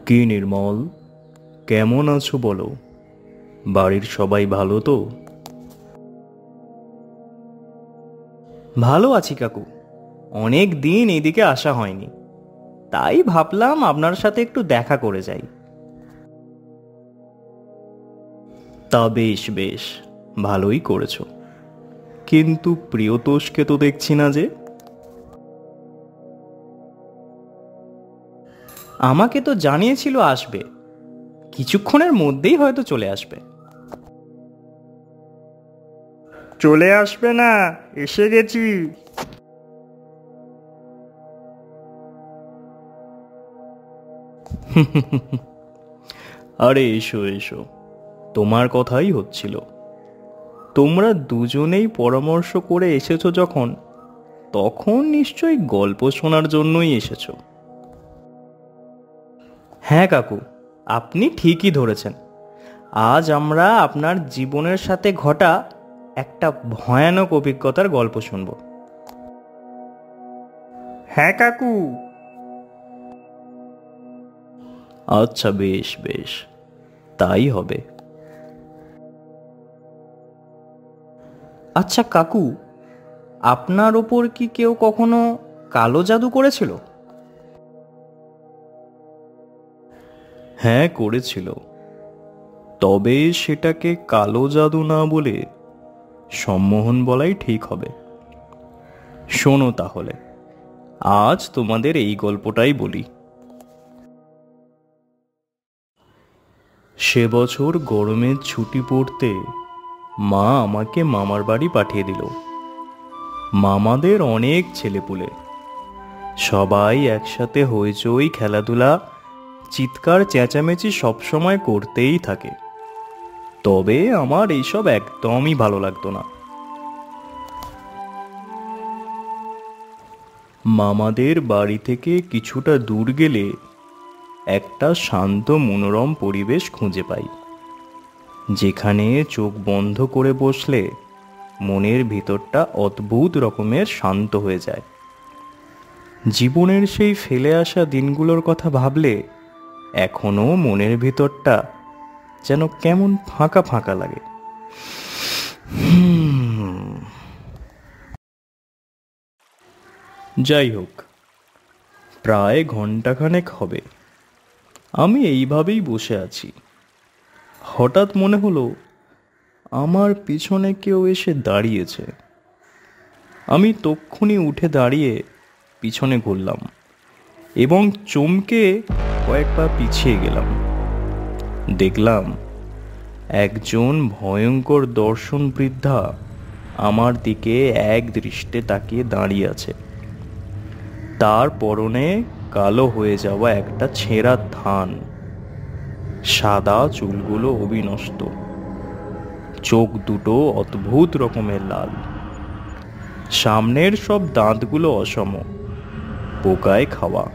কি নির্মল, কেমন আছো বলো? বাড়ির সবাই ভালো তো? ভালো আছি কাকু। অনেক দিন এইদিকে আসা হয়নি, তাই ভাবলাম আপনার সাথে একটু দেখা করে যাই। তা বেশ বেশ, ভালোই করেছো। কিন্তু প্রিয়তোষকে তো দেখছি না যে। আমাকে তো জানিয়েছিল আসবে, কিছুক্ষণের মধ্যেই হয়তো চলে আসবে। চলে আসবে না, এসে গেছি। আরে এসো এসো, তোমার কথাই হচ্ছিল। তোমরা দুজনেই পরামর্শ করে এসেছো যখন, তখন নিশ্চয়ই গল্প শোনার জন্যই এসেছো। হ্যাঁ কাকু, আপনি ঠিকই ধরেছেন। আজ আমরা আপনার জীবনের সাথে ঘটা একটা ভয়ানক অভিজ্ঞতার গল্প শুনব। হ্যাঁ কাকু। আচ্ছা বেশ বেশ, তাই হবে। আচ্ছা কাকু, আপনার ওপর কি কেউ কখনো কালো জাদু করেছিল? হ্যাঁ করেছিল, তবে সেটাকে কালো জাদু না বলে সম্মোহন বলাই ঠিক হবে। শোনো তাহলে, আজ তোমাদের এই গল্পটাই বলি। সে বছর গরমের ছুটি পড়তে মা আমাকে মামার বাড়ি পাঠিয়ে দিল। মামাদের অনেক ছেলেপুলে, সবাই একসাথে হইচই, খেলাধুলা, চিৎকার চেঁচামেচি সবসময় করতেই থাকে। তবে আমার এইসব একদমই ভালো লাগতো না। মামাদের বাড়ি থেকে কিছুটা দূর গেলে একটা শান্ত মনোরম পরিবেশ খুঁজে পাই, যেখানে চোখ বন্ধ করে বসলে মনের ভিতরটা অদ্ভুত রকমের শান্ত হয়ে যায়। জীবনের সেই ফেলে আসা দিনগুলোর কথা ভাবলে এখনো মনের ভিতরটা যেন কেমন ফাঁকা ফাঁকা লাগে। যাই হোক, প্রায় ঘন্টাখানেক হবে আমি এইভাবেই বসে আছি। হঠাৎ মনে হলো আমার পিছনে কেউ এসে দাঁড়িয়েছে। আমি তক্ষুনি উঠে দাঁড়িয়ে পিছনে ঘুরলাম এবং চমকে কয়েক পা পিছিয়ে গেলাম। দেখলাম একজন ভয়ঙ্কর দর্শন বৃদ্ধা আমার দিকে এক দৃষ্টে তাকিয়ে দাঁড়িয়ে আছে। তার পরনে কালো হয়ে যাওয়া একটা ছেঁড়া থান, সাদা চুলগুলো অবিনষ্ট, চোখ দুটো অদ্ভুত রকমের লাল, সামনের সব দাঁতগুলো অসম, পোকায় খাওয়া।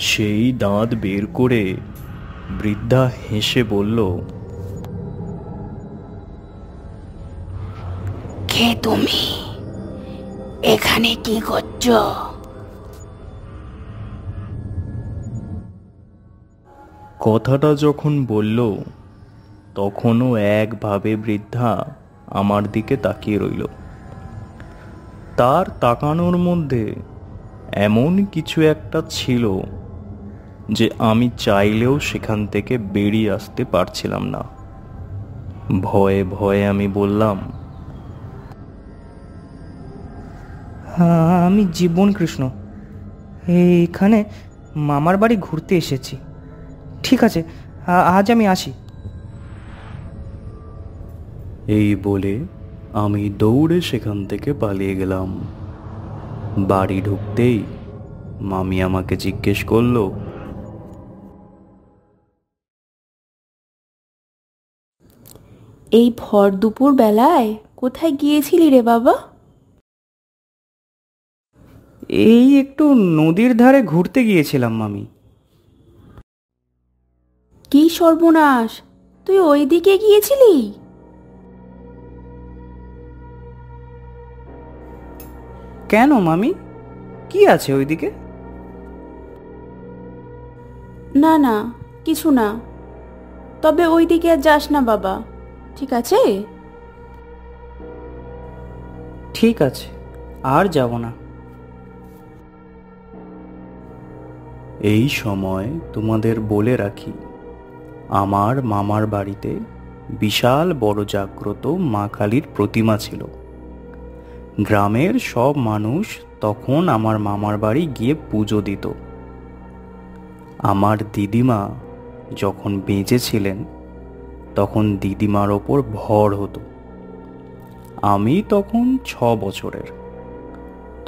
সেই দাঁত বের করে বৃদ্ধা হেসে বলল, কে তুমি? এখানে কি করছো? কথাটা যখন বলল তখনও একভাবে বৃদ্ধা আমার দিকে তাকিয়ে রইল। তার তাকানোর মধ্যে এমন কিছু একটা ছিল যে আমি চাইলেও সেখান থেকে বেরিয়ে আসতে পারছিলাম না। ভয়ে ভয়ে আমি বললাম, আমি জীবন কৃষ্ণ, এখানে মামার বাড়ি ঘুরতে এসেছি। ঠিক আছে, আজ আমি আসি। এই বলে আমি দৌড়ে সেখান থেকে পালিয়ে গেলাম। বাড়ি ঢুকতেই মামি আমাকে জিজ্ঞেস করলো, এই ভর দুপুর বেলায় কোথায় গিয়েছিলি রে বাবা? এই একটু নদীর ধারে ঘুরতে গিয়েছিলাম মামি। কি সর্বনাশ, তুই ওই দিকে গিয়েছিলি? কেন মামি, কি আছে ওইদিকে? না না, কিছু না। তবে ওই দিকে আর যাস না বাবা, ঠিক আছে? ঠিক আছে, আর যাব না। এই সময় তোমাদের বলে রাখি, আমার মামার বাড়িতে বিশাল বড় জাগ্রত মা কালীর প্রতিমা ছিল। গ্রামের সব মানুষ তখন আমার মামার বাড়ি গিয়ে পুজো দিত। আমার দিদিমা যখন বেঁচে ছিলেন তখন দিদিমার ওপর ভর হতো। আমি তখন 6 বছরের।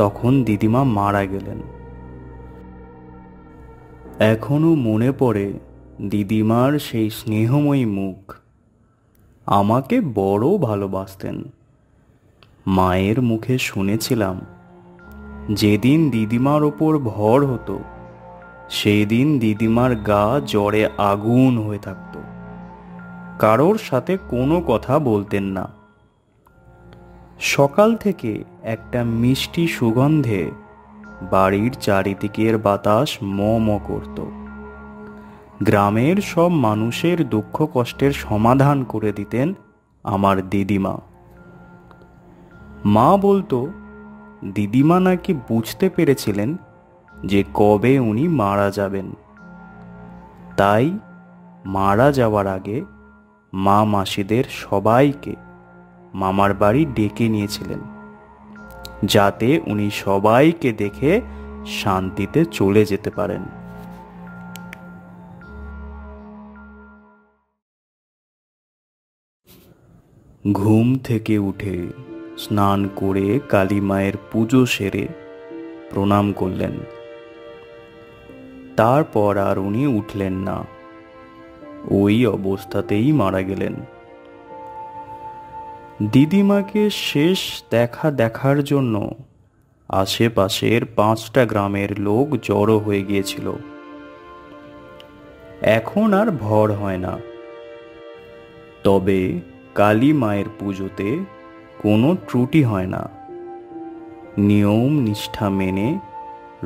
তখন দিদিমা মারা গেলেন। এখনো মনে পড়ে দিদিমার সেই স্নেহময়ী মুখ। আমাকে বড় ভালোবাসতেন। মায়ের মুখে শুনেছিলাম, যেদিন দিদিমার ওপর ভর হতো সেই দিন দিদিমার গা জ্বরে আগুন হয়ে থাকত। কারোর সাথে কোনো কথা বলতেন না। সকাল থেকে একটা মিষ্টি সুগন্ধে বাড়ির চারিদিকের বাতাস ম ম করত। গ্রামের সব মানুষের দুঃখ কষ্টের সমাধান করে দিতেন আমার দিদিমা। মা বলতো দিদিমা নাকি বুঝতে পেরেছিলেন যে কবে উনি মারা যাবেন। তাই মারা যাওয়ার আগে মা মাসিদের সবাইকে মামার বাড়ি ডেকে নিয়েছিলেন, যাতে উনি সবাইকে দেখে শান্তিতে চলে যেতে পারেন। ঘুম থেকে উঠে স্নান করে কালী মায়ের পুজো সেরে প্রণাম করলেন। তারপর আর উনি উঠলেন না, ওই অবস্থাতেই মারা গেলেন। দিদিমাকে শেষ দেখার জন্য আশেপাশের 5টা গ্রামের লোক জড়ো হয়ে গিয়েছিল। এখন আর ভর হয় না। তবে কালী মায়ের পুজোতে কোনো ত্রুটি হয় না। নিয়ম নিষ্ঠা মেনে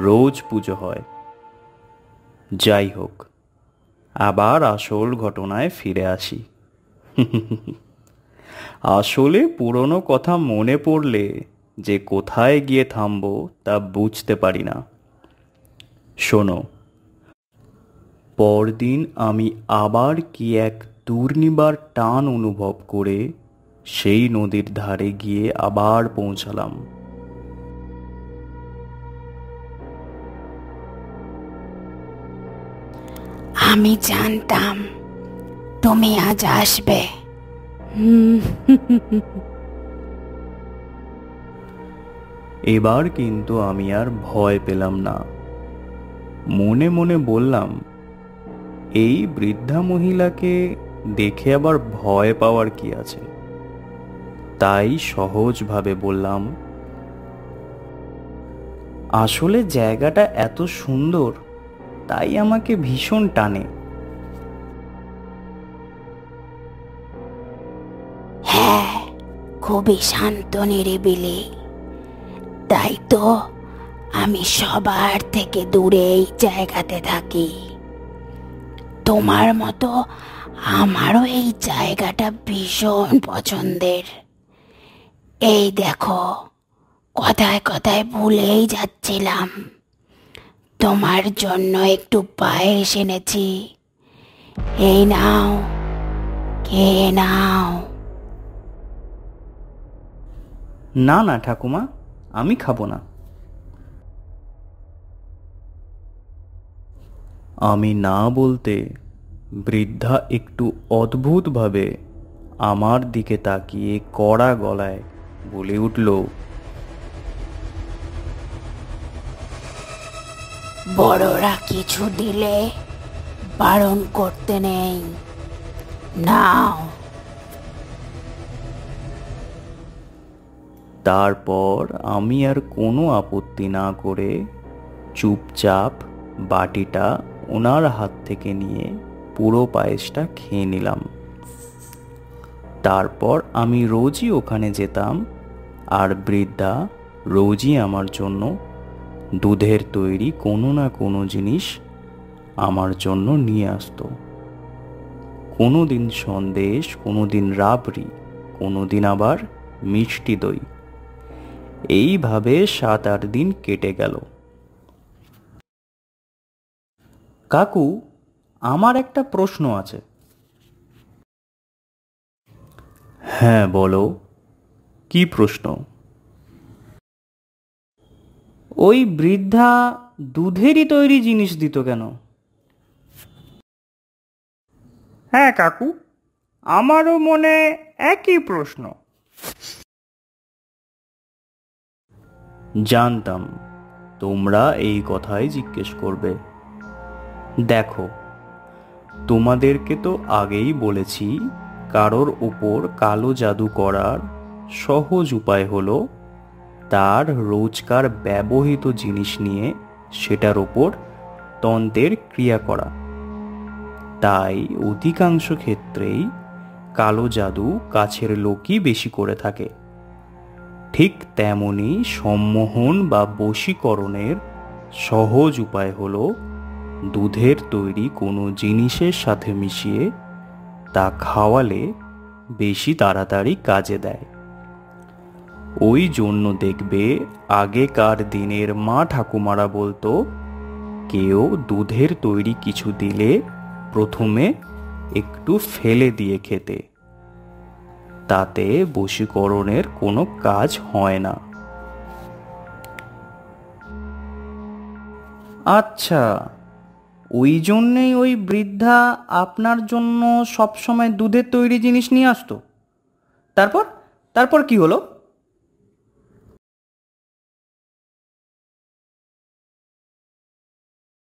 রোজ পুজো হয়। যাই হোক, আবার আসল ঘটনায় ফিরে আসি। আসলে পুরনো কথা মনে পড়লে যে কোথায় গিয়ে থামবো তা বুঝতে পারি না। শোনো, পরদিন আমি আবার কি এক দুর্নিবার টান অনুভব করে সেই নদীর ধারে গিয়ে আবার পৌঁছালাম। আমি জানতাম তুমি আজ আসবে। এবার কিন্তু আমি আর ভয় পেলাম না। মনে মনে বললাম, এই বৃদ্ধা মহিলাকে দেখে আবার ভয় পাওয়ার কি আছে। তাই সহজভাবে বললাম, আসলে জায়গাটা এত সুন্দর, তাই আমাকে ভীষণ টানে। হ্যাঁ, খুবই শান্ত নিরিবিলি। তাই তো আমি সবার থেকে দূরে এই জায়গাতে থাকি। তোমার মতো আমারও এই জায়গাটা ভীষণ পছন্দের। এই দেখো, কথায় কথায় ভুলেই যাচ্ছিলাম, তোমার জন্য একটু পায়েস এনেছি। এই নাও, খেয়ে নাও। না না ঠাকুমা, আমি খাবো না। আমি না বলতে বৃদ্ধা একটু অদ্ভুতভাবে আমার দিকে তাকিয়ে কড়া গলায় বলে উঠল, বড়রা কিছু দিলে বারণ করতে নেই, নাও। তারপর আমি আর কোনো আপত্তি না করে চুপচাপ বাটিটা ওনার হাত থেকে নিয়ে পুরো পায়েসটা খেয়ে নিলাম। তারপর আমি রোজই ওখানে যেতাম, আর বৃদ্ধা রোজই আমার জন্য দুধের তৈরি কোনো না কোনো জিনিস আমার জন্য নিয়ে আসতো। কোনো দিন সন্দেশ, কোনো দিন রাবড়ি, কোনো দিন আবার মিষ্টি দই। এইভাবে 7-8 দিন কেটে গেল। কাকু, আমার একটা প্রশ্ন আছে। হ্যাঁ বলো, কি প্রশ্ন? ওই বৃদ্ধা দুধেরই তৈরি জিনিস দিত কেন? হ্যাঁ কাকু, আমারও মনে একই প্রশ্ন। জানতাম তোমরা এই কথাই জিজ্ঞেস করবে। দেখো, তোমাদেরকে তো আগেই বলেছি, কারোর উপর কালো জাদু করার সহজ উপায় হলো তার রোজকার ব্যবহৃত জিনিস নিয়ে সেটার ওপর তন্ত্রের ক্রিয়া করা। তাই অধিকাংশ ক্ষেত্রেই কালো জাদু কাছের লোকই বেশি করে থাকে। ঠিক তেমনি সম্মোহন বা বশীকরণের সহজ উপায় হলো দুধের তৈরি কোনো জিনিসের সাথে মিশিয়ে তা খাওয়ালে বেশি তাড়াতাড়ি কাজে দেয়। ওই জন্য দেখবে আগেকার দিনের মা ঠাকুমারা বলতো, কেউ দুধের তৈরি কিছু দিলে প্রথমে একটু ফেলে দিয়ে খেতে, তাতে বশীকরণের কোনো কাজ হয় না। আচ্ছা, ওই জন্যেই ওই বৃদ্ধা আপনার জন্য সবসময় দুধের তৈরি জিনিস নিয়ে আসতো। তারপর তারপর কি হলো?